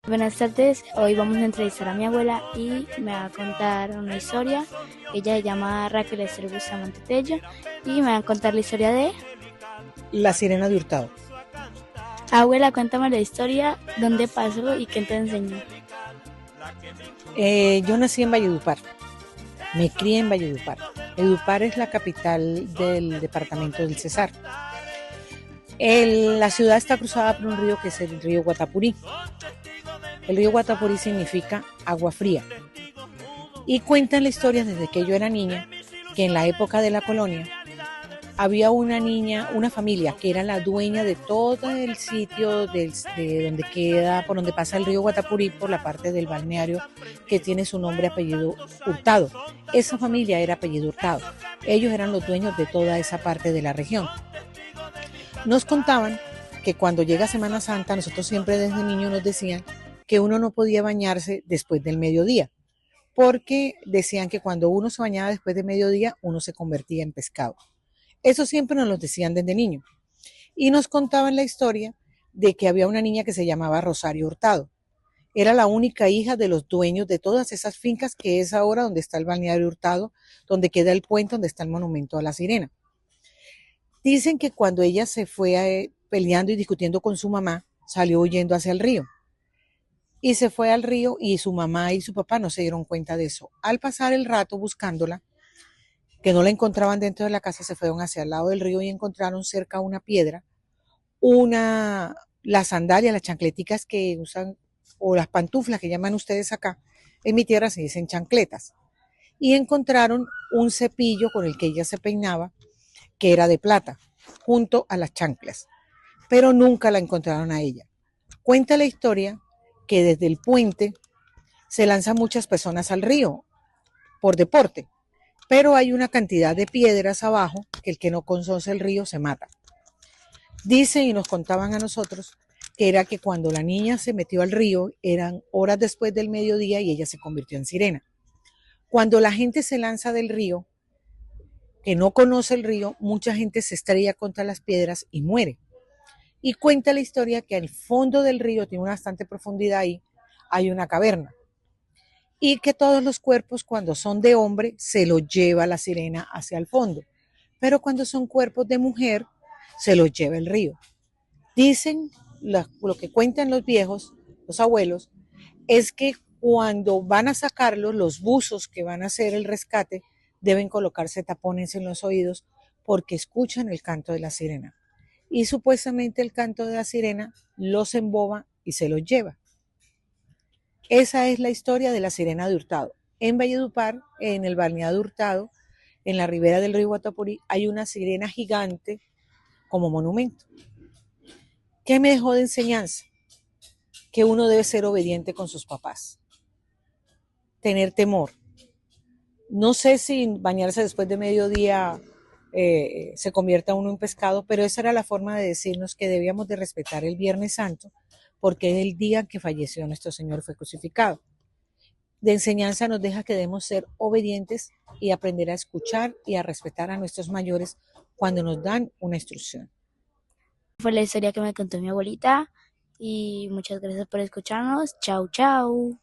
Buenas tardes, hoy vamos a entrevistar a mi abuela y me va a contar una historia. Ella se llama Raquel Esther Bustamante Tello y me va a contar la historia de... La Sirena de Hurtado. Abuela, cuéntame la historia, dónde pasó y quién te enseñó. Yo nací en Valledupar, me crié en Valledupar. Valledupar es la capital del departamento del Cesar. La ciudad está cruzada por un río que es el río Guatapurí. El río Guatapurí significa agua fría. Y cuentan la historia desde que yo era niña, que en la época de la colonia había una niña, una familia que era la dueña de todo el sitio de donde queda, por donde pasa el río Guatapurí, por la parte del balneario que tiene su nombre apellido Hurtado. Esa familia era apellido Hurtado. Ellos eran los dueños de toda esa parte de la región. Nos contaban que cuando llega Semana Santa, nosotros siempre desde niños nos decían que uno no podía bañarse después del mediodía, porque decían que cuando uno se bañaba después del mediodía, uno se convertía en pescado. Eso siempre nos lo decían desde niño. Y nos contaban la historia de que había una niña que se llamaba Rosario Hurtado. Era la única hija de los dueños de todas esas fincas que es ahora donde está el balneario Hurtado, donde queda el puente, donde está el monumento a la sirena. Dicen que cuando ella se fue peleando y discutiendo con su mamá, salió huyendo hacia el río. Y se fue al río y su mamá y su papá no se dieron cuenta de eso. Al pasar el rato buscándola, que no la encontraban dentro de la casa, se fueron hacia el lado del río y encontraron cerca de una piedra las sandalias, las chancleticas que usan, o las pantuflas que llaman ustedes acá, en mi tierra se dicen chancletas. Y encontraron un cepillo con el que ella se peinaba, que era de plata, junto a las chanclas. Pero nunca la encontraron a ella. Cuenta la historia que desde el puente se lanzan muchas personas al río por deporte, pero hay una cantidad de piedras abajo que el que no conoce el río se mata. Dicen y nos contaban a nosotros que era que cuando la niña se metió al río eran horas después del mediodía y ella se convirtió en sirena. Cuando la gente se lanza del río, que no conoce el río, mucha gente se estrella contra las piedras y muere. Y cuenta la historia que al fondo del río, tiene una bastante profundidad ahí, hay una caverna. Y que todos los cuerpos, cuando son de hombre, se los lleva la sirena hacia el fondo. Pero cuando son cuerpos de mujer, se los lleva el río. Dicen, lo que cuentan los viejos, los abuelos, es que cuando van a sacarlos, los buzos que van a hacer el rescate, deben colocarse tapones en los oídos porque escuchan el canto de la sirena. Y supuestamente el canto de la sirena los emboba y se los lleva. Esa es la historia de la sirena de Hurtado. En Valledupar, en el balneario de Hurtado, en la ribera del río Guatapurí, hay una sirena gigante como monumento. ¿Qué me dejó de enseñanza? Que uno debe ser obediente con sus papás, tener temor. No sé si bañarse después de mediodía se convierta uno en pescado, pero esa era la forma de decirnos que debíamos de respetar el Viernes Santo, porque es el día en que falleció nuestro Señor, fue crucificado. De enseñanza nos deja que debemos ser obedientes y aprender a escuchar y a respetar a nuestros mayores cuando nos dan una instrucción. Fue la historia que me contó mi abuelita y muchas gracias por escucharnos. Chau, chau.